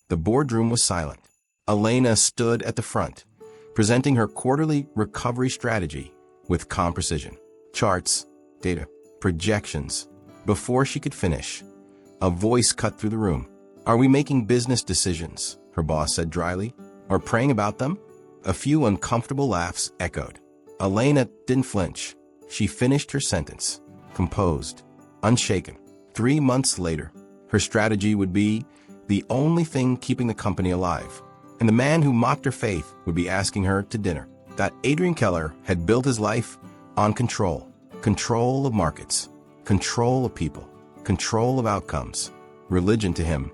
The boardroom was silent. Elena stood at the front, presenting her quarterly recovery strategy with calm precision. Charts, data, projections. Before she could finish, a voice cut through the room. "Are we making business decisions?" her boss said dryly. "Or praying about them?" A few uncomfortable laughs echoed. Elena didn't flinch. She finished her sentence, composed, unshaken. 3 months later, her strategy would be the only thing keeping the company alive, and the man who mocked her faith would be asking her to dinner. That Adrian Keller had built his life on control. Control of markets, control of people, control of outcomes. Religion to him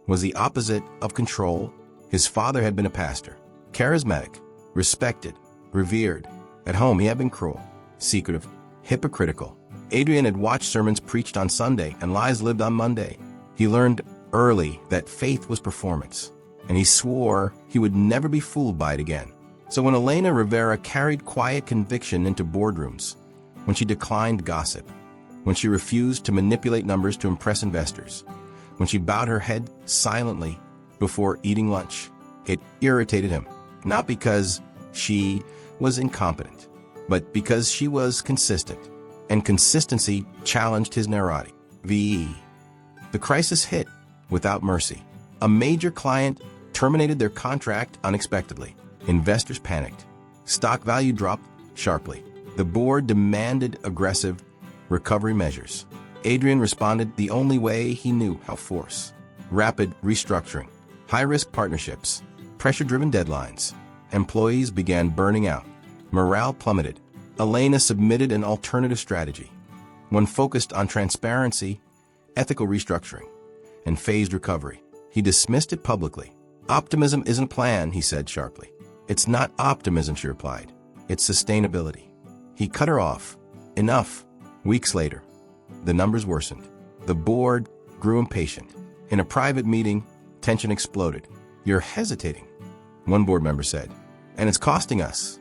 was the opposite of control. His father had been a pastor, charismatic, respected, revered. At home, he had been cruel, secretive, hypocritical. Adrian had watched sermons preached on Sunday and lies lived on Monday. He learned early that faith was performance, and he swore he would never be fooled by it again. So when Elena Rivera carried quiet conviction into boardrooms, when she declined gossip, when she refused to manipulate numbers to impress investors, when she bowed her head silently before eating lunch, it irritated him, not because she was incompetent, but because she was consistent, and consistency challenged his narrowity. The crisis hit without mercy. A major client terminated their contract unexpectedly. Investors panicked. Stock value dropped sharply. The board demanded aggressive recovery measures. Adrian responded the only way he knew how: force. Rapid restructuring, high-risk partnerships, pressure-driven deadlines. Employees began burning out. Morale plummeted. Elena submitted an alternative strategy, one focused on transparency, ethical restructuring, and phased recovery. He dismissed it publicly. "Optimism isn't a plan," he said sharply. "It's not optimism," she replied. "It's sustainability." He cut her off. Enough. Weeks later, the numbers worsened. The board grew impatient. In a private meeting, tension exploded. "You're hesitating," one board member said, "and it's costing us."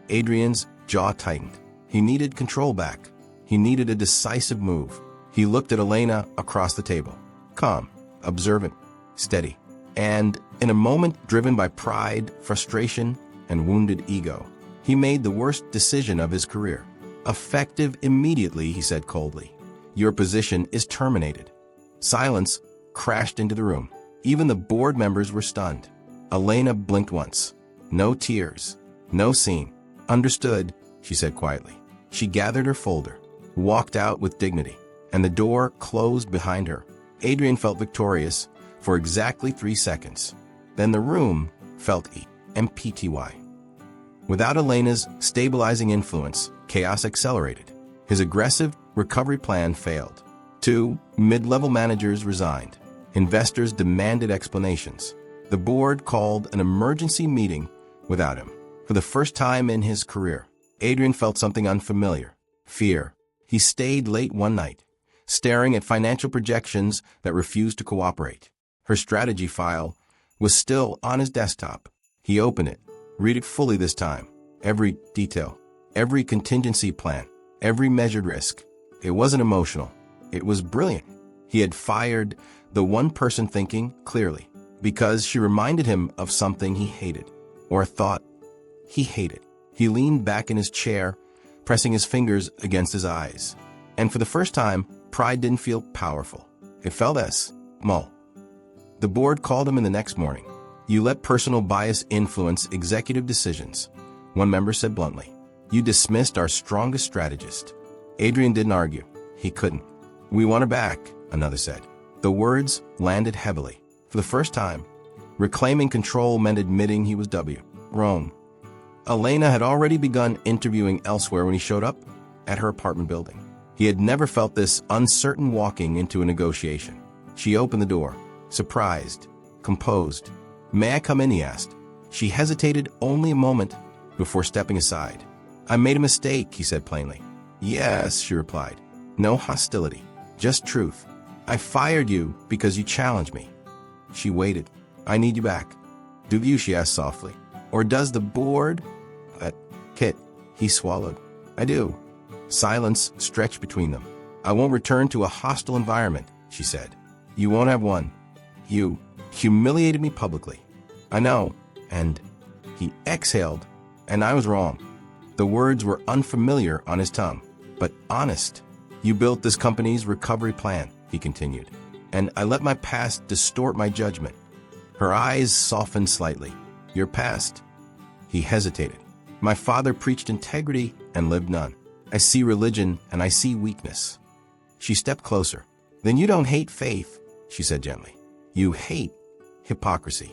Adrian's jaw tightened. He needed control back. He needed a decisive move. He looked at Elena across the table. Calm, observant, steady. And in a moment driven by pride, frustration, and wounded ego, he made the worst decision of his career. "Effective immediately," he said coldly. "Your position is terminated." Silence crashed into the room. Even the board members were stunned. Elena blinked once. No tears. No scene. "Understood," she said quietly. She gathered her folder, walked out with dignity, and the door closed behind her. Adrian felt victorious for exactly 3 seconds. Then the room felt empty. Without Elena's stabilizing influence, chaos accelerated. His aggressive recovery plan failed. 2 mid-level managers resigned. Investors demanded explanations. The board called an emergency meeting without him. For the first time in his career, Adrian felt something unfamiliar: fear. He stayed late one night, staring at financial projections that refused to cooperate. Her strategy file was still on his desktop. He opened it. Read it fully this time. Every detail, every contingency plan, every measured risk. It wasn't emotional. It was brilliant. He had fired the one person thinking clearly because she reminded him of something he hated, or thought he hated. He leaned back in his chair, pressing his fingers against his eyes. And for the first time, pride didn't feel powerful. It felt small. The board called him in the next morning. "You let personal bias influence executive decisions," one member said bluntly. "You dismissed our strongest strategist." Adrian didn't argue. He couldn't. "We want her back," another said. The words landed heavily. For the first time, reclaiming control meant admitting he was wrong. Elena had already begun interviewing elsewhere when he showed up at her apartment building. He had never felt this uncertain walking into a negotiation. She opened the door, surprised, composed. "May I come in?" he asked. She hesitated only a moment before stepping aside. "I made a mistake," he said plainly. "Yes," she replied. No hostility, just truth. "I fired you because you challenged me." She waited. "I need you back." "Do you?" she asked softly. "Or does the board?" Kit, he swallowed. "I do." Silence stretched between them. "I won't return to a hostile environment," she said. "You won't have one." "You humiliated me publicly. I know. And he exhaled, and I was wrong. The words were unfamiliar on his tongue, but honest. You built this company's recovery plan, he continued, and I let my past distort my judgment. Her eyes softened slightly. Your past? He hesitated. My father preached integrity and lived none. I see religion and I see weakness. She stepped closer. Then you don't hate faith, she said gently. You hate hypocrisy.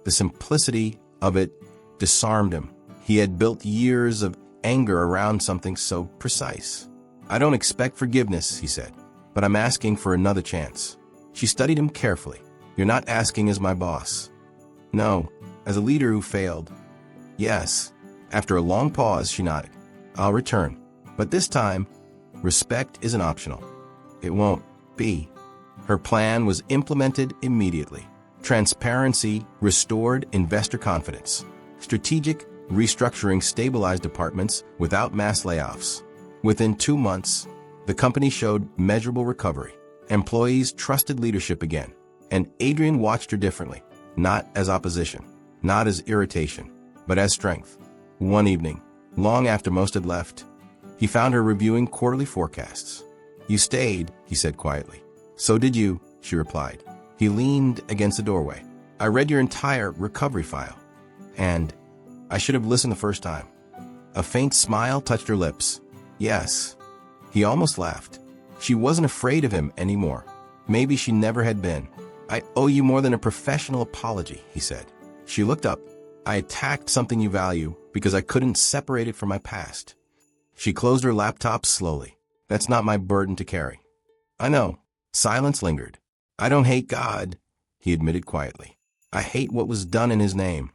The simplicity of it disarmed him. He had built years of anger around something so precise. I don't expect forgiveness, he said, but I'm asking for another chance. She studied him carefully. You're not asking as my boss. No, as a leader who failed. Yes. After a long pause, she nodded. I'll return. But this time, respect isn't optional. It won't be. Her plan was implemented immediately. Transparency restored investor confidence. Strategic restructuring stabilized departments without mass layoffs. Within 2 months, the company showed measurable recovery. Employees trusted leadership again, and Adrian watched her differently, not as opposition, not as irritation, but as strength. One evening, long after most had left, he found her reviewing quarterly forecasts. You stayed, he said quietly. So did you, she replied. He leaned against the doorway. I read your entire recovery file, and I should have listened the first time. A faint smile touched her lips. Yes. He almost laughed. She wasn't afraid of him anymore. Maybe she never had been. I owe you more than a professional apology, he said. She looked up. I attacked something you value because I couldn't separate it from my past. She closed her laptop slowly. That's not my burden to carry. I know. Silence lingered. I don't hate God, he admitted quietly. I hate what was done in his name.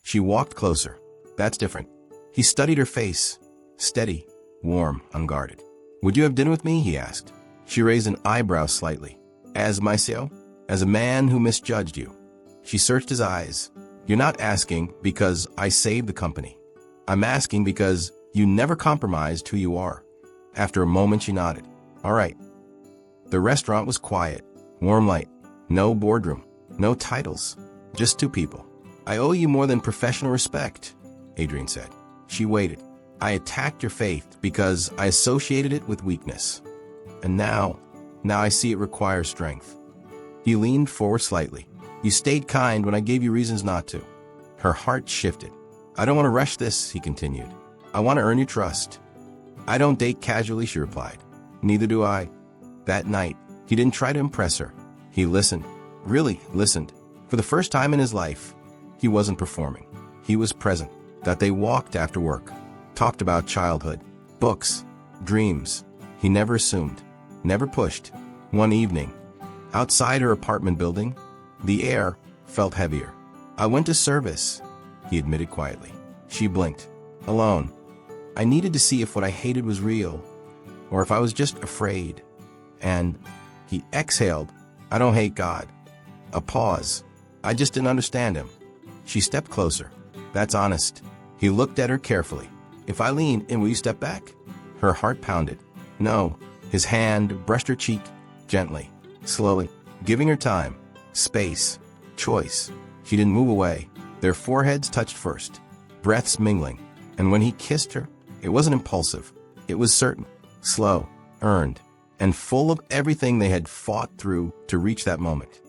She walked closer. That's different. He studied her face. Steady, warm, unguarded. Would you have dinner with me, he asked. She raised an eyebrow slightly. As Mycio? As a man who misjudged you. She searched his eyes. You're not asking because I saved the company. I'm asking because you never compromised who you are. After a moment, she nodded. All right. The restaurant was quiet. Warm light. No boardroom. No titles. Just two people. I owe you more than professional respect, Adrian said. She waited. I attacked your faith because I associated it with weakness. And now I see it requires strength. He leaned forward slightly. You stayed kind when I gave you reasons not to. Her heart shifted. I don't want to rush this, he continued. I want to earn your trust. I don't date casually, she replied. Neither do I. That night, he didn't try to impress her. He listened. Really listened. For the first time in his life, he wasn't performing. He was present. That they walked after work. Talked about childhood. Books. Dreams. He never assumed. Never pushed. One evening, outside her apartment building, the air felt heavier. I went to service, he admitted quietly. She blinked. Alone. I needed to see if what I hated was real, or if I was just afraid. And he exhaled. I don't hate God. A pause. I just didn't understand him. She stepped closer. That's honest. He looked at her carefully. If I lean in, will you step back? Her heart pounded. No. His hand brushed her cheek gently, slowly, giving her time, space, choice. She didn't move away. Their foreheads touched first, breaths mingling. And when he kissed her, it wasn't impulsive. It was certain, slow, earned, and full of everything they had fought through to reach that moment.